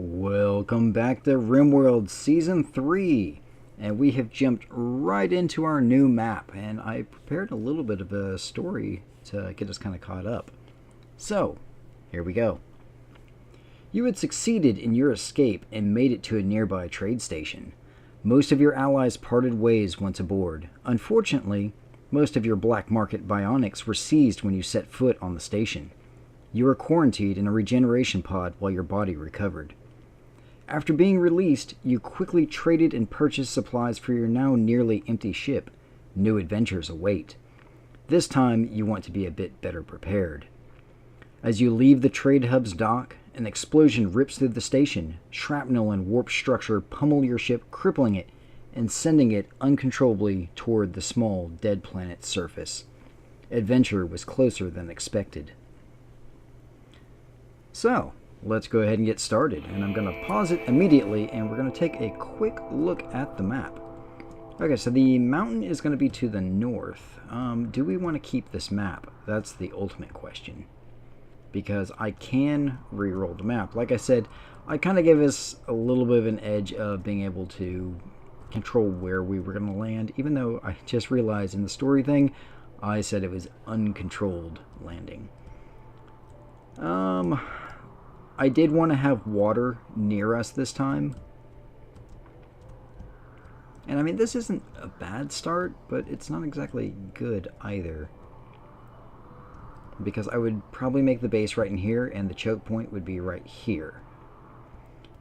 Welcome back to RimWorld Season 3, and we have jumped right into our new map, and I prepared a little bit of a story to get us kind of caught up. So, here we go. You had succeeded in your escape and made it to a nearby trade station. Most of your allies parted ways once aboard. Unfortunately, most of your black market bionics were seized when you set foot on the station. You were quarantined in a regeneration pod while your body recovered. After being released, you quickly traded and purchased supplies for your now nearly empty ship. New adventures await. This time, you want to be a bit better prepared. As you leave the trade hub's dock, an explosion rips through the station. Shrapnel and warp structure pummel your ship, crippling it and sending it uncontrollably toward the small, dead planet's surface. Adventure was closer than expected. So, let's go ahead and get started, and I'm going to pause it immediately, and we're going to take a quick look at the map. Okay, so the mountain is going to be to the north. Do we want to keep this map? That's the ultimate question. Because I can re-roll the map. Like I said, I kind of gave us a little bit of an edge of being able to control where we were going to land, even though I just realized in the story thing, I said it was uncontrolled landing. I did want to have water near us this time. And I mean, this isn't a bad start, but it's not exactly good either. Because I would probably make the base right in here, and the choke point would be right here.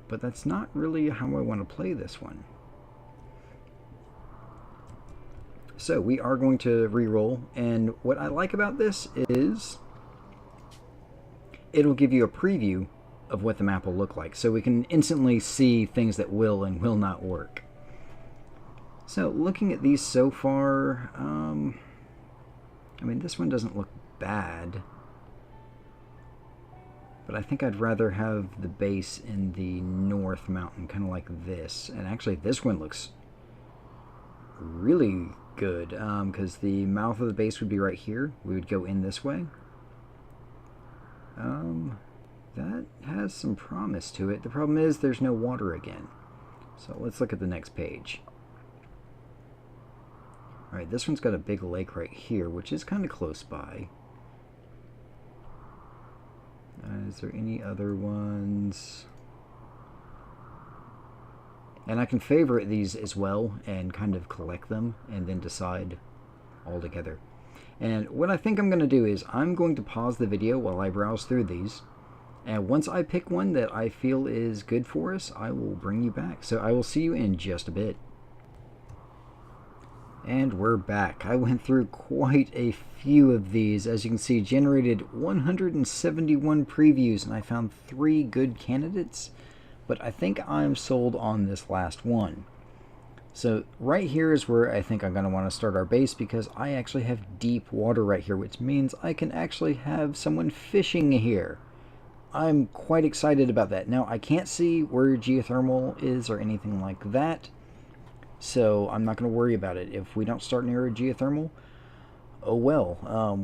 But that's not really how I want to play this one. So we are going to re-roll, and what I like about this is it'll give you a preview of what the map will look like, so we can instantly see things that will and will not work. So looking at these so far, I mean, this one doesn't look bad, but I think I'd rather have the base in the north mountain, kind of like this. And actually this one looks really good, because the mouth of the base would be right here. We would go in this way. That has some promise to it. The problem is there's no water again. So let's look at the next page. Alright, this one's got a big lake right here, which is kind of close by. Is there any other ones? And I can favorite these as well and kind of collect them and then decide all together. And what I think I'm going to do is I'm going to pause the video while I browse through these. And once I pick one that I feel is good for us, I will bring you back. So I will see you in just a bit. And we're back. I went through quite a few of these. As you can see, generated 171 previews, and I found 3 good candidates. But I think I'm sold on this last one. So right here is where I think I'm going to want to start our base, because I actually have deep water right here, which means I can actually have someone fishing here. I'm quite excited about that. Now, I can't see where geothermal is or anything like that, so I'm not going to worry about it. If we don't start near a geothermal, oh well,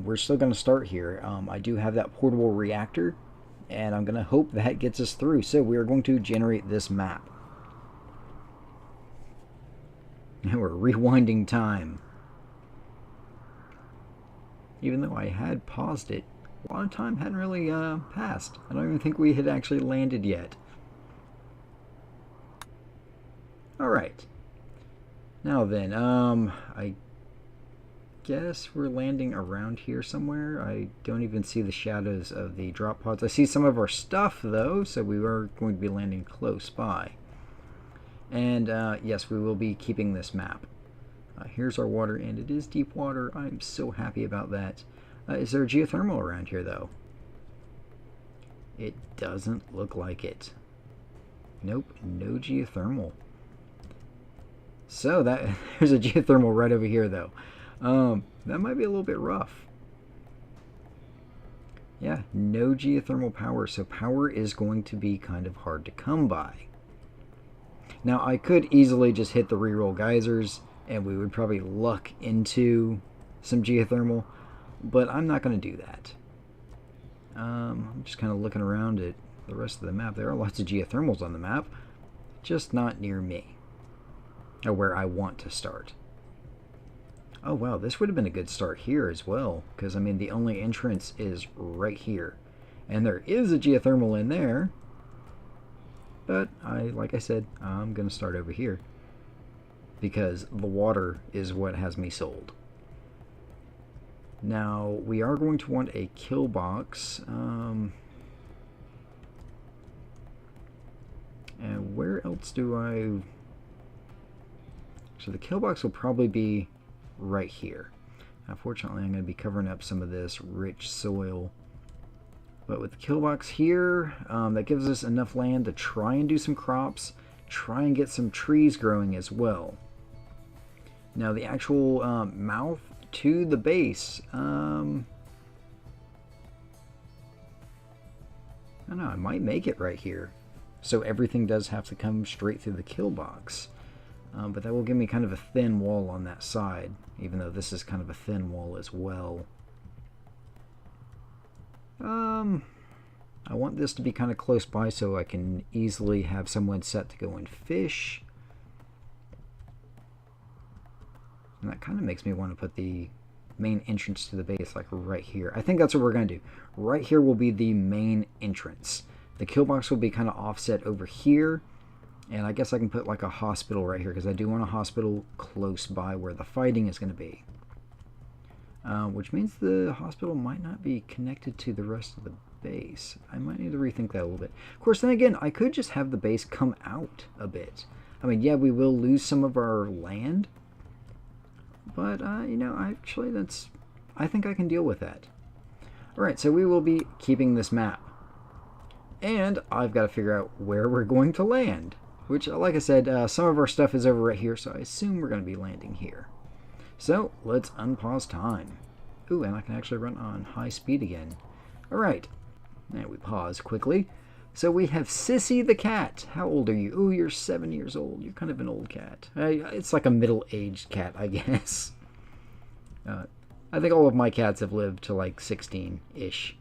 we're still going to start here. I do have that portable reactor, and I'm going to hope that gets us through. So we are going to generate this map. Now we're rewinding time. Even though I had paused it, a lot of time hadn't really passed. I don't even think we had actually landed yet. Alright. Now then, I guess we're landing around here somewhere. I don't even see the shadows of the drop pods. I see some of our stuff though, so we are going to be landing close by. And yes, we will be keeping this map. Here's our water, and it is deep water. I'm so happy about that. Is there a geothermal around here, though? It doesn't look like it. Nope, no geothermal. So there's a geothermal right over here, though. That might be a little bit rough. Yeah, no geothermal power, so power is going to be kind of hard to come by. Now, I could easily just hit the reroll geysers, and we would probably luck into some geothermal, but I'm not going to do that. I'm just kind of looking around at the rest of the map. There are lots of geothermals on the map, just not near me, or where I want to start. Oh wow, this would have been a good start here as well, because I mean the only entrance is right here. And there is a geothermal in there, but like I said, I'm going to start over here, because the water is what has me sold. Now, we are going to want a kill box, and where else do I... So the kill box will probably be right here. Unfortunately, I'm going to be covering up some of this rich soil. But with the kill box here, that gives us enough land to try and do some crops, try and get some trees growing as well. Now the actual mouth to the base, I don't know, I might make it right here. So everything does have to come straight through the kill box. But that will give me kind of a thin wall on that side, even though this is kind of a thin wall as well. I want this to be kind of close by so I can easily have someone set to go and fish. And that kind of makes me want to put the main entrance to the base like right here. I think that's what we're going to do. Right here will be the main entrance. The kill box will be kind of offset over here. And I guess I can put like a hospital right here, because I do want a hospital close by where the fighting is going to be. Which means the hospital might not be connected to the rest of the base. I might need to rethink that a little bit. Of course, then again, I could just have the base come out a bit. I mean, yeah, we will lose some of our land. But, you know, I think I can deal with that. Alright, so we will be keeping this map. And I've got to figure out where we're going to land. Which, like I said, some of our stuff is over right here, so I assume we're going to be landing here. So, let's unpause time. Ooh, and I can actually run on high speed again. Alright, now we pause quickly. So we have Sissy the cat. How old are you? Ooh, you're 7 years old. You're kind of an old cat. It's like a middle-aged cat, I guess. I think all of my cats have lived to like 16-ish.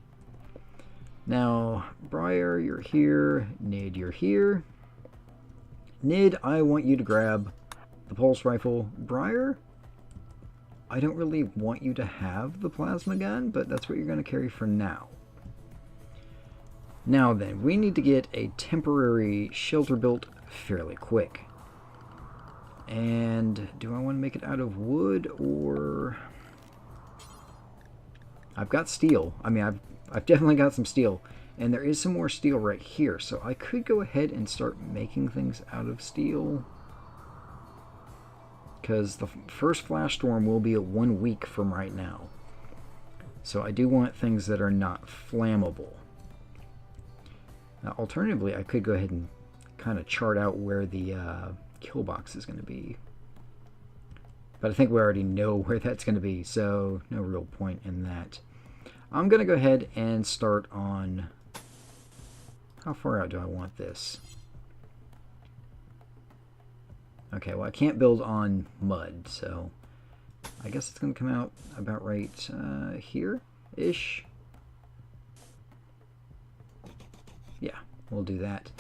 Now, Briar, you're here. Nid, you're here. Nid, I want you to grab the pulse rifle. Briar, I don't really want you to have the plasma gun, but that's what you're going to carry for now. Now then, we need to get a temporary shelter built fairly quick. And do I want to make it out of wood or... I've got steel. I mean, I've definitely got some steel. And there is some more steel right here. So I could go ahead and start making things out of steel. Because the first flash storm will be 1 week from right now. So I do want things that are not flammable. Now, alternatively, I could go ahead and kind of chart out where the kill box is going to be. But I think we already know where that's going to be, so no real point in that. I'm going to go ahead and start on... How far out do I want this? Okay, well, I can't build on mud, so I guess it's going to come out about right here-ish. Yeah, we'll do that.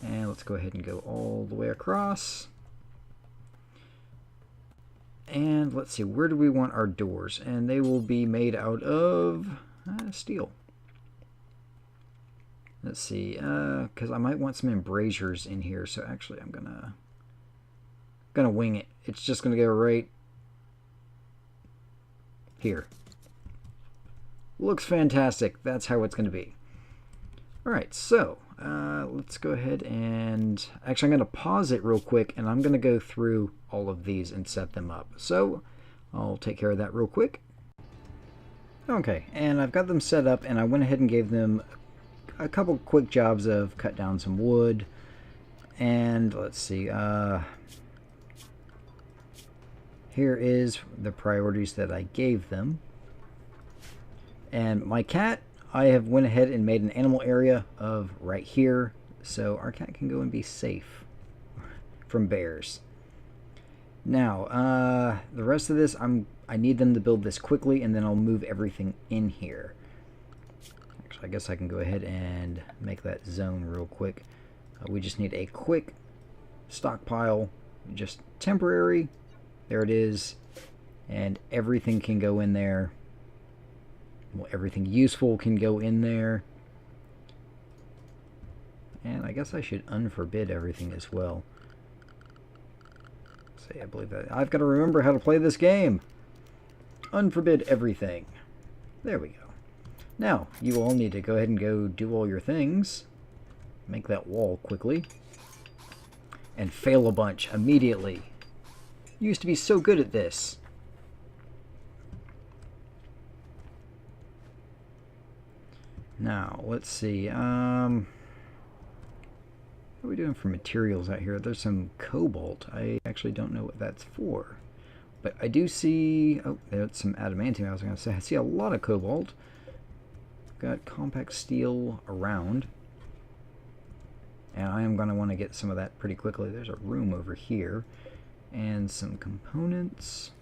And let's go ahead and go all the way across. And let's see, where do we want our doors? And they will be made out of steel. Let's see, because I might want some embrasures in here, so actually I'm gonna wing it. It's just gonna go right here. Looks fantastic. That's how it's gonna be. Alright, so let's go ahead and... Actually, I'm going to pause it real quick, and I'm going to go through all of these and set them up. So I'll take care of that real quick. Okay, and I've got them set up, and I went ahead and gave them a couple quick jobs of cut down some wood. And let's see, here is the priorities that I gave them. And my cat, I have went ahead and made an animal area of right here, so our cat can go and be safe from bears. Now, the rest of this, I need them to build this quickly, and then I'll move everything in here. Actually, I guess I can go ahead and make that zone real quick. We just need a quick stockpile, just temporary. There it is. And everything can go in there. Well, everything useful can go in there. And I guess I should unforbid everything as well. See, I believe that. I've got to remember how to play this game. Unforbid everything. There we go. Now, you all need to go ahead and go do all your things. Make that wall quickly. And fail a bunch immediately. You used to be so good at this. Now, let's see. What are we doing for materials out here? There's some cobalt. I actually don't know what that's for. But I do see... Oh, there's some adamantium. I was going to say, I see a lot of cobalt. Got compact steel around. And I am going to want to get some of that pretty quickly. There's a room over here. And some components.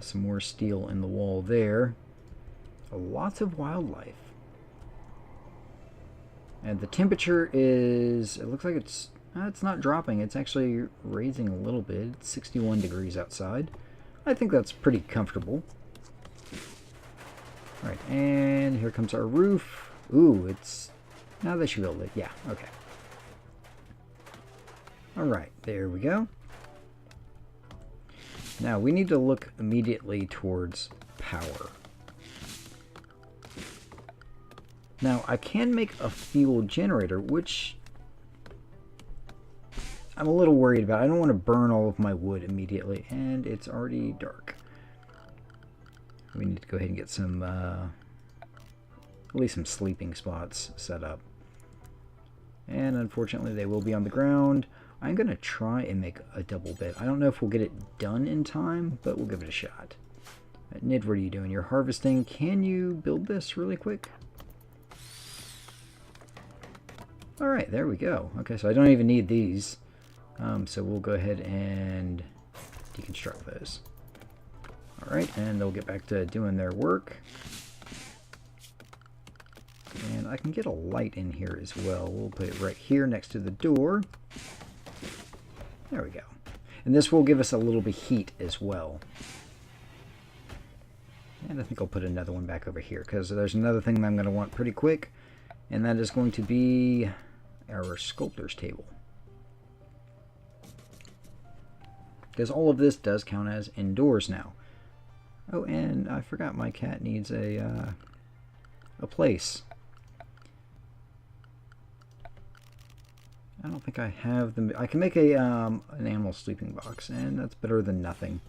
Some more steel in the wall there. Lots of wildlife. And the temperature is... It looks like it's not dropping. It's actually raising a little bit. It's 61 degrees outside. I think that's pretty comfortable. Alright, and here comes our roof. Ooh, it's... Now they should build it. Yeah, okay. Alright, there we go. Now, we need to look immediately towards power. Now, I can make a fuel generator, which I'm a little worried about. I don't want to burn all of my wood immediately, and it's already dark. We need to go ahead and get some, at least some sleeping spots set up. And unfortunately, they will be on the ground. I'm going to try and make a double bed. I don't know if we'll get it done in time, but we'll give it a shot. Nid, what are you doing? You're harvesting. Can you build this really quick? Alright, there we go. Okay, so I don't even need these. So we'll go ahead and deconstruct those. Alright, and they'll get back to doing their work. And I can get a light in here as well. We'll put it right here next to the door. There we go. And this will give us a little bit of heat as well. And I think I'll put another one back over here, because there's another thing that I'm going to want pretty quick. And that is going to be our sculptor's table. Because all of this does count as indoors now. Oh, and I forgot my cat needs a place. I don't think I have them. I can make a an animal sleeping box, and that's better than nothing.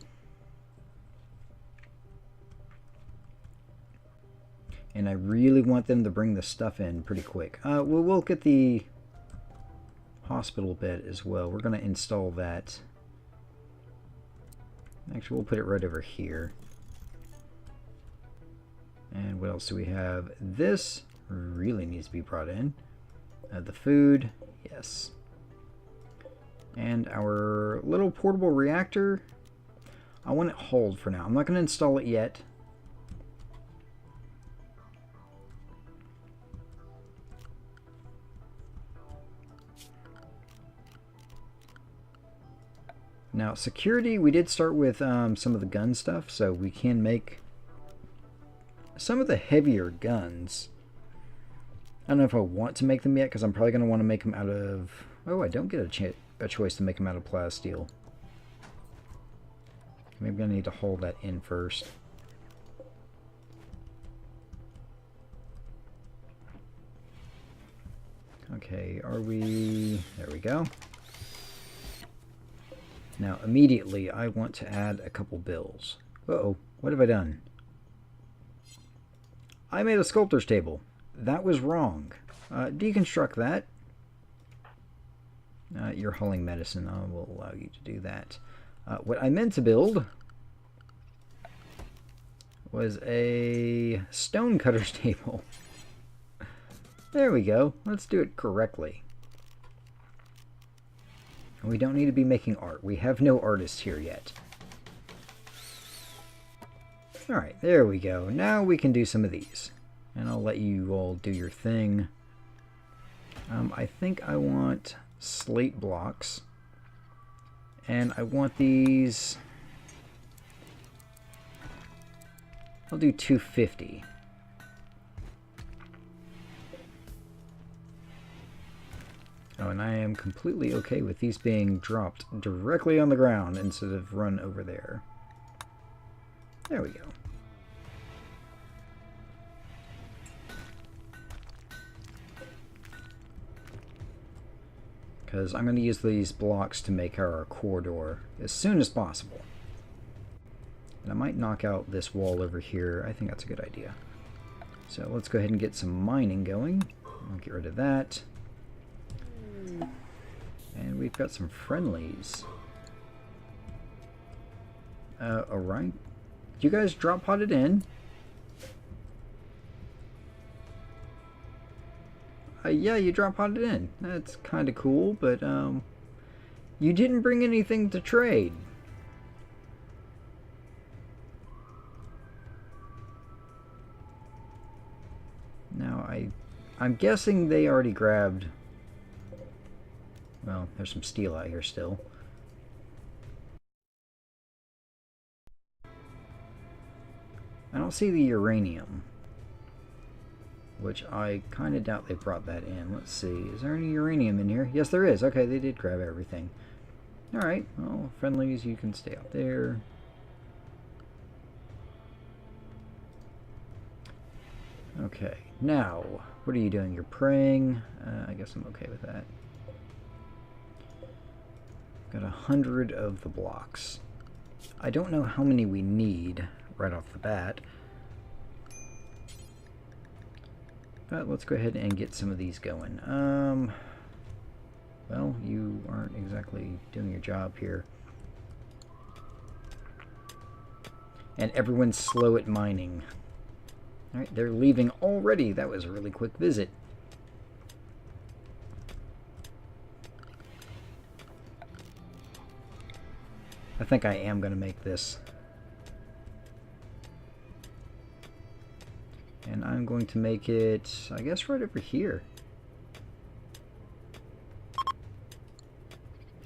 And I really want them to bring the stuff in pretty quick. We'll get the hospital bed as well. We're going to install that. Actually, we'll put it right over here. And what else do we have? This really needs to be brought in. The food, yes. And our little portable reactor, I want it hauled for now. I'm not going to install it yet. Now, security, we did start with some of the gun stuff, so we can make some of the heavier guns. I don't know if I want to make them yet, because I'm probably going to want to make them out of... Oh, I don't get a choice to make them out of plasteel. Maybe I need to hold that in first. Okay, are we... There we go. Now, immediately, I want to add a couple bills. Uh-oh, what have I done? I made a sculptor's table. That was wrong. Deconstruct that. You're hulling medicine. I will allow you to do that. What I meant to build was a stonecutter's table. There we go. Let's do it correctly. We don't need to be making art. We have no artists here yet. Alright, there we go. Now we can do some of these. And I'll let you all do your thing. I think I want slate blocks. And I want these... I'll do 250. Oh, and I am completely okay with these being dropped directly on the ground instead of run over there. There we go. Because I'm going to use these blocks to make our corridor as soon as possible. And I might knock out this wall over here. I think that's a good idea. So let's go ahead and get some mining going. I'll get rid of that. And we've got some friendlies. Alright. You guys drop potted in. Yeah, you drop potted in. That's kind of cool, but you didn't bring anything to trade. Now, I'm guessing they already grabbed... Well, there's some steel out here still. I don't see the uranium, which I kind of doubt they brought that in. Let's see. Is there any uranium in here? Yes, there is. Okay, they did grab everything. Alright, well, friendlies, you can stay out there. Okay, now, what are you doing? You're praying. I guess I'm okay with that. Got 100 of the blocks. I don't know how many we need right off the bat. But let's go ahead and get some of these going. Well, you aren't exactly doing your job here. And everyone's slow at mining. Alright, they're leaving already. That was a really quick visit. I think I am going to make this. And I'm going to make it, I guess, right over here.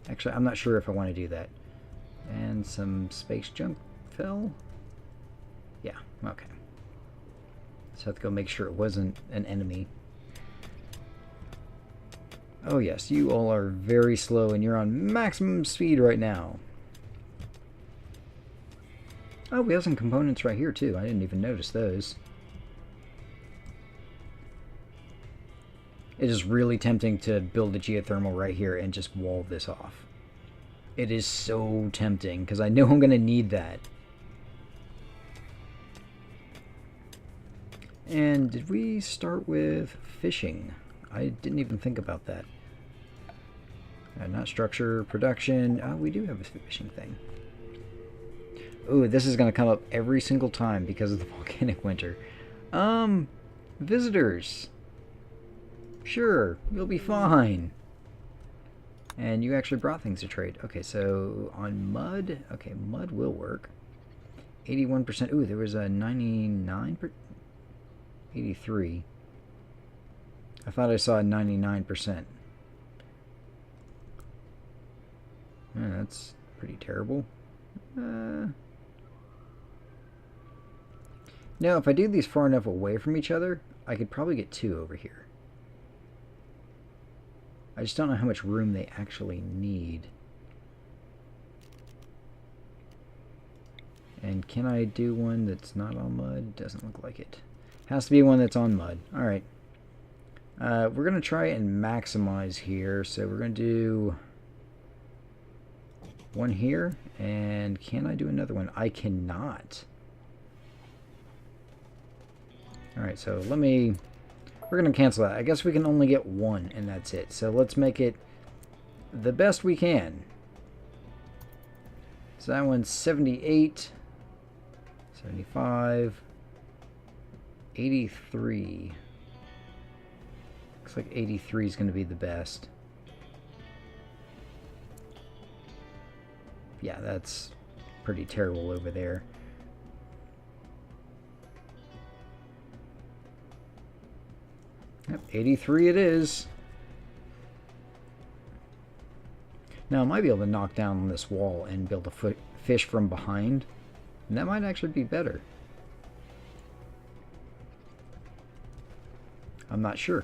Actually, I'm not sure if I want to do that. And some space junk fell? Yeah, okay. So I have to go make sure it wasn't an enemy. Oh yes, you all are very slow and you're on maximum speed right now. Oh, we have some components right here too. I didn't even notice those. It is really tempting to build a geothermal right here and just wall this off. It is so tempting because I know I'm going to need that. And did we start with fishing? I didn't even think about that. Not structure, production. Oh, we do have a fishing thing. Ooh, this is going to come up every single time because of the volcanic winter. Visitors. Sure, you'll be fine. And you actually brought things to trade. Okay, so on mud, okay, mud will work. 81%. Ooh, there was a 99%. 83. I thought I saw a 99%. Yeah, that's pretty terrible. Now, if I do these far enough away from each other, I could probably get 2 over here. I just don't know how much room they actually need. And can I do one that's not on mud? Doesn't look like it. Has to be one that's on mud. Alright. We're going to try and maximize here. So we're going to do one here. And can I do another one? I cannot. Alright, so let me... We're going to cancel that. I guess we can only get 1, and that's it. So let's make it the best we can. So that one's 78, 75, 83. Looks like 83 is going to be the best. Yeah, that's pretty terrible over there. Yep, 83 it is. Now I might be able to knock down this wall and build a fish from behind. And that might actually be better. I'm not sure.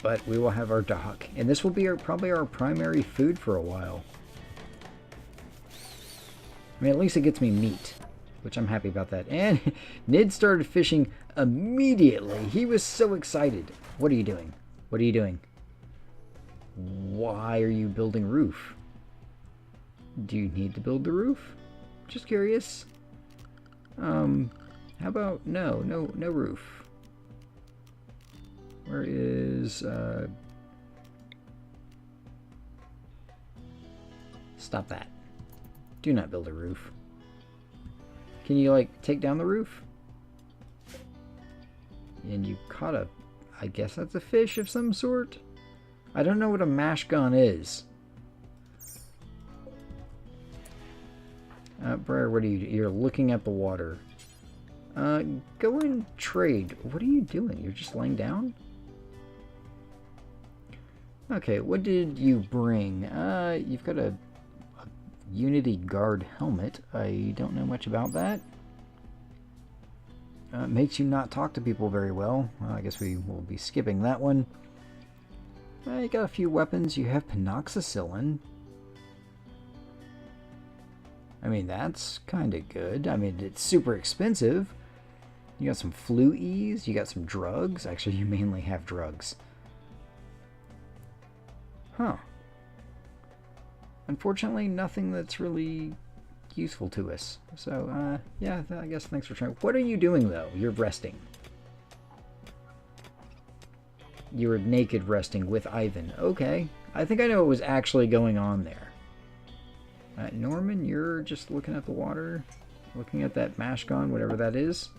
But we will have our dock. And this will be probably our primary food for a while. I mean, at least it gets me meat, which I'm happy about that. And Nid started fishing immediately. He was so excited. What are you doing? What are you doing? Why are you building roof? Do you need to build the roof? Just curious. How about no roof? Where is stop that. Do not build a roof. Can you like take down the roof? And you caught a, I guess that's a fish of some sort. I don't know what a mash gun is. Briar, what are you? You're looking at the water. Go and trade. What are you doing? You're just laying down? Okay, what did you bring? You've got a Unity Guard helmet. I don't know much about that. Makes you not talk to people very well. I guess we will be skipping that one. You got a few weapons. You have penoxycyllin. I mean, that's kind of good. I mean, it's super expensive. You got some flu-ease. You got some drugs. Actually, you mainly have drugs. Huh. Unfortunately, nothing that's really useful to us. So, yeah, I guess thanks for trying. What are you doing, though? You're resting. You were naked resting with Ivan. Okay. I think I know what was actually going on there. Norman, you're just looking at the water. Looking at that mash gun, whatever that is.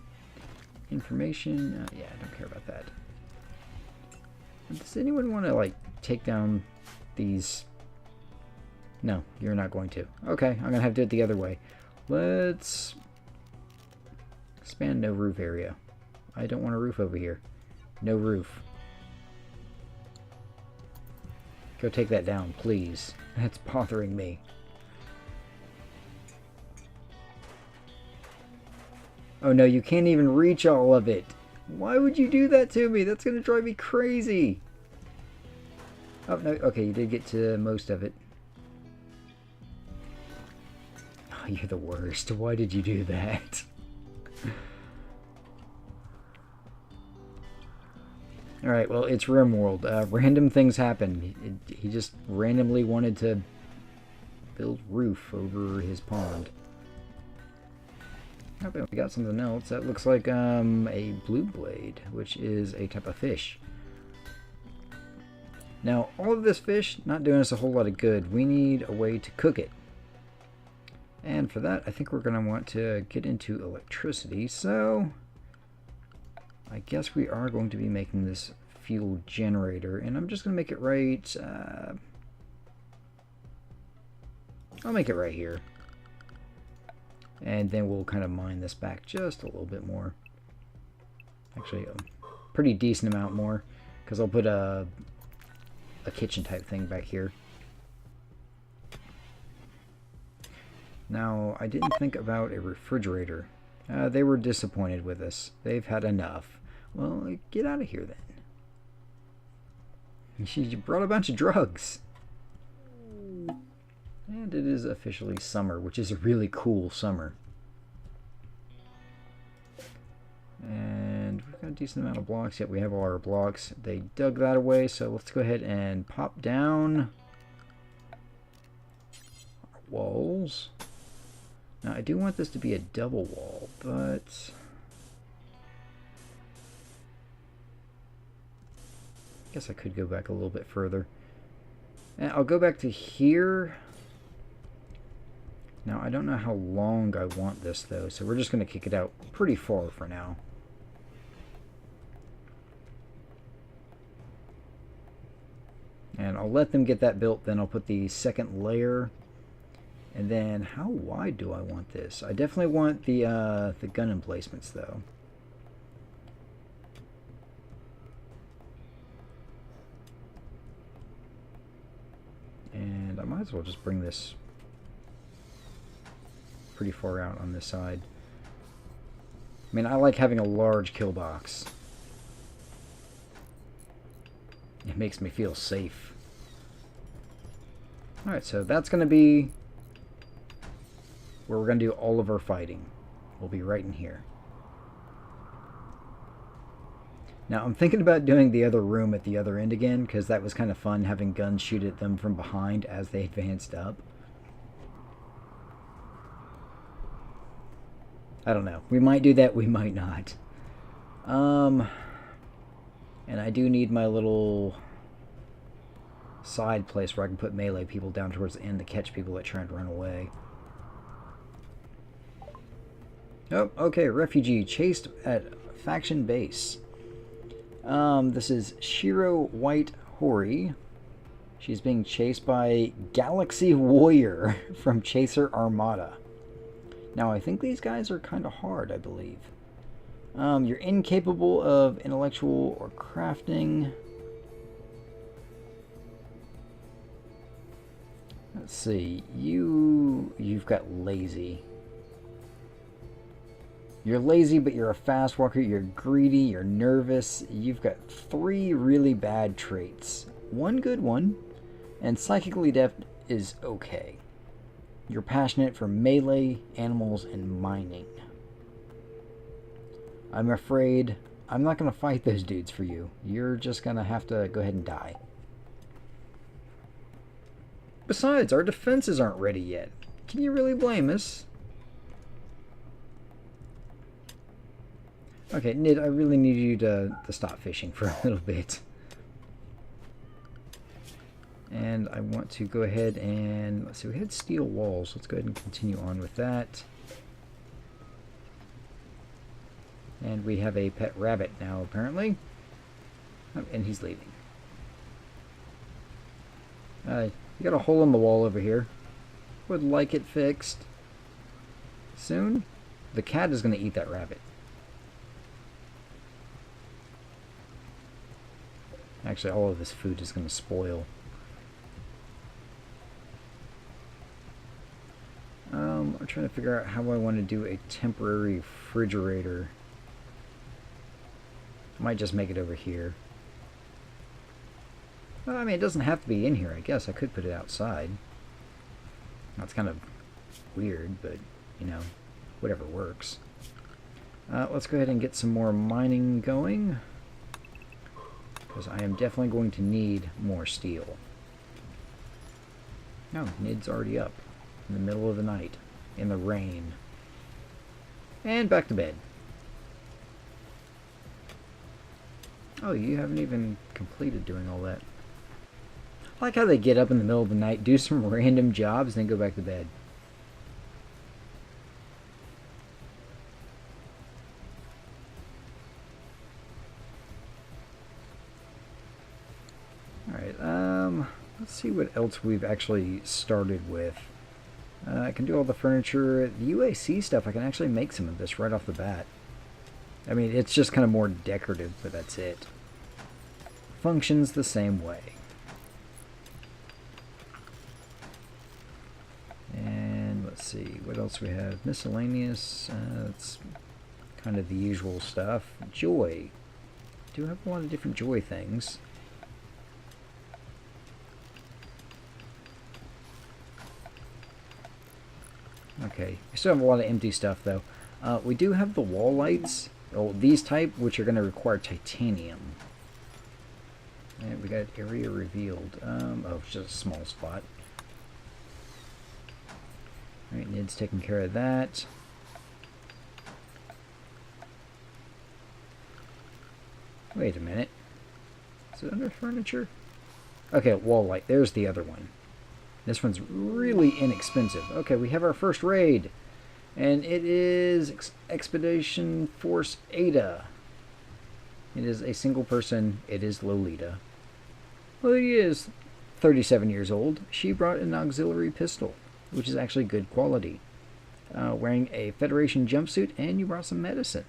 Information. Yeah, I don't care about that. Does anyone want to, like, take down these? No, you're not going to. Okay, I'm going to have to do it the other way. Let's expand no roof area. I don't want a roof over here. No roof. Go take that down, please. That's bothering me. Oh no, you can't even reach all of it. Why would you do that to me? That's going to drive me crazy. Oh, no. Okay, you did get to most of it. Oh, you're the worst. Why did you do that? Alright, well, it's RimWorld. Random things happen. He just randomly wanted to build roof over his pond. Oh, we got something else. That looks like a blue blade, which is a type of fish. Now, all of this fish, not doing us a whole lot of good. We need a way to cook it. And for that, I think we're going to want to get into electricity. So, I guess we are going to be making this fuel generator. And I'm just going to make it right... I'll make it right here. And then we'll kind of mine this back just a little bit more. Actually, a pretty decent amount more. Because I'll put a kitchen type thing back here. Now, I didn't think about a refrigerator. They were disappointed with us. They've had enough. Well, get out of here then. She brought a bunch of drugs. And it is officially summer, which is a really cool summer. And we've got a decent amount of blocks. Yet we have all our blocks. They dug that away, so let's go ahead and pop down our walls. Now, I do want this to be a double wall, but I guess I could go back a little bit further. And I'll go back to here. Now, I don't know how long I want this, though, so we're just going to kick it out pretty far for now. And I'll let them get that built, then I'll put the second layer. And then, how wide do I want this? I definitely want the gun emplacements, though. might as well just bring this pretty far out on this side. I mean, I like having a large kill box. It makes me feel safe. Alright, so that's going to be where we're going to do all of our fighting. We'll be right in here. Now, I'm thinking about doing the other room at the other end again, because that was kind of fun, having guns shoot at them from behind as they advanced up. I don't know. We might do that, we might not. And I do need my little side place where I can put melee people down towards the end to catch people that try and run away. Oh, okay, refugee chased at faction base. This is Shiro White Hori. She's being chased by Galaxy Warrior from Chaser Armada. Now, I think these guys are kind of hard, I believe. You're incapable of intellectual or crafting. Let's see. You've got lazy. You're lazy, but you're a fast walker. You're greedy. You're nervous. You've got 3 really bad traits. 1 good one. And psychically adept is okay. You're passionate for melee, animals, and mining. I'm afraid I'm not going to fight those dudes for you. You're just going to have to go ahead and die. Besides, our defenses aren't ready yet. Can you really blame us? Okay, Nid, I really need you to stop fishing for a little bit. And I want to go ahead and, let's see, we had steel walls. Let's go ahead and continue on with that. And we have a pet rabbit now, apparently. Oh, and he's leaving. You got a hole in the wall over here. Would like it fixed. Soon, the cat is going to eat that rabbit. Actually, all of this food is going to spoil. I'm trying to figure out how I want to do a temporary refrigerator. I might just make it over here. Well, I mean, it doesn't have to be in here, I guess. I could put it outside. That's kind of weird, but, you know, whatever works. Let's go ahead and get some more mining going, because I am definitely going to need more steel. No, Nid's already up in the middle of the night, in the rain. And back to bed. Oh, you haven't even completed doing all that. I like how they get up in the middle of the night, do some random jobs, and then go back to bed. Alright, let's see what else we've actually started with. I can do all the furniture. The UAC stuff, I can actually make some of this right off the bat. I mean, it's just kind of more decorative, but that's it. Functions the same way. And let's see, what else we have? Miscellaneous, that's kind of the usual stuff. Joy. Do have a lot of different joy things. Okay, we still have a lot of empty stuff though. We do have the wall lights, these type, which are going to require titanium. And we got area revealed. Oh, it's just a small spot. Alright, Nid's taking care of that. Wait a minute. Is it under furniture? Okay, wall light. There's the other one. This one's really inexpensive. Okay, we have our first raid. And it is Expedition Force Ada. It is a single person. It is Lolita. Lolita is 37 years old. She brought an auxiliary pistol, which is actually good quality. Wearing a Federation jumpsuit, and you brought some medicine.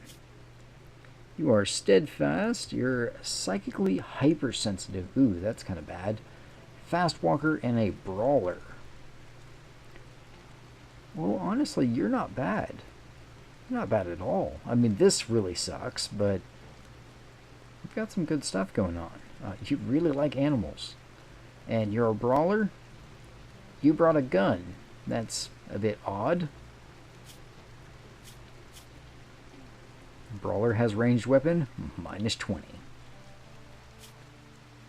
You are steadfast. You're psychically hypersensitive. Ooh, that's kind of bad. Fast walker and a brawler. Well, honestly, you're not bad. You're not bad at all. I mean, this really sucks, but you've got some good stuff going on. You really like animals. And you're a brawler? You brought a gun. That's a bit odd. Brawler has ranged weapon, -20.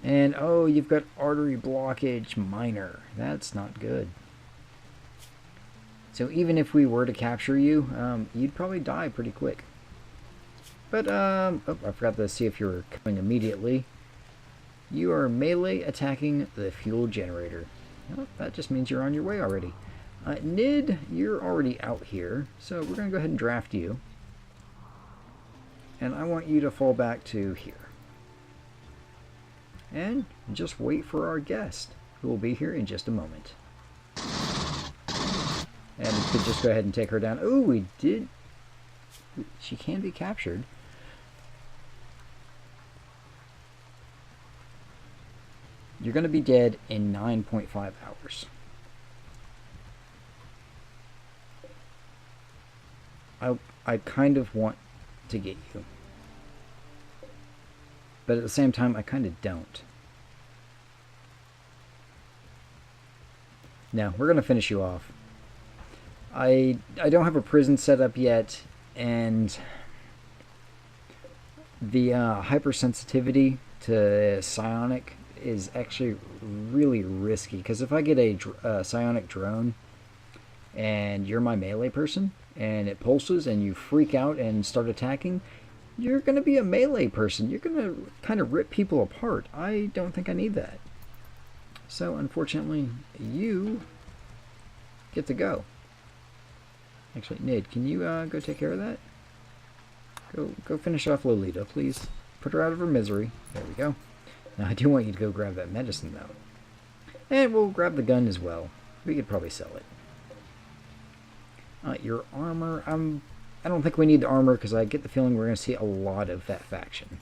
And oh, you've got artery blockage, minor. That's not good. So even if we were to capture you, you'd probably die pretty quick. But, oh, I forgot to see if you were coming immediately. You are melee attacking the fuel generator. Well, that just means you're on your way already. Nid, you're already out here, so we're going to go ahead and draft you. And I want you to fall back to here. And just wait for our guest, who will be here in just a moment. And we could just go ahead and take her down. Oh, we did. She can be captured. You're going to be dead in 9.5 hours. I kind of want to get you. But at the same time, I kind of don't. Now, we're going to finish you off. I don't have a prison set up yet, and the hypersensitivity to psionic is actually really risky, because if I get a psionic drone and you're my melee person and it pulses and you freak out and start attacking, you're going to be a melee person. You're going to kind of rip people apart. I don't think I need that. So unfortunately, you get to go. Actually, Nid, can you go take care of that? Go finish off Lolita, please. Put her out of her misery. There we go. Now, I do want you to go grab that medicine, though. And we'll grab the gun as well. We could probably sell it. Your armor, I don't think we need the armor, because I get the feeling we're going to see a lot of that faction.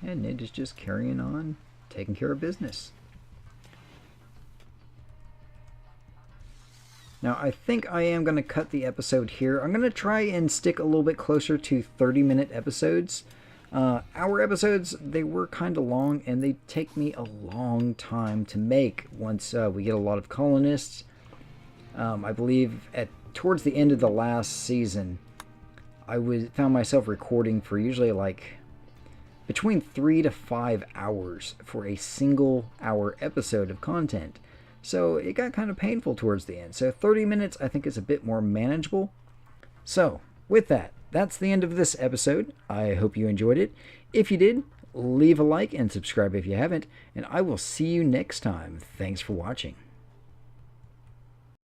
And Nid is just carrying on, taking care of business. Now, I think I am going to cut the episode here. I'm going to try and stick a little bit closer to 30-minute episodes. Our episodes, they were kind of long, and they take me a long time to make once we get a lot of colonists. I believe towards the end of the last season, I found myself recording for usually like between 3 to 5 hours for a single hour episode of content. So it got kind of painful towards the end. So 30 minutes I think is a bit more manageable. So with that, that's the end of this episode. I hope you enjoyed it. If you did, leave a like and subscribe if you haven't. And I will see you next time. Thanks for watching.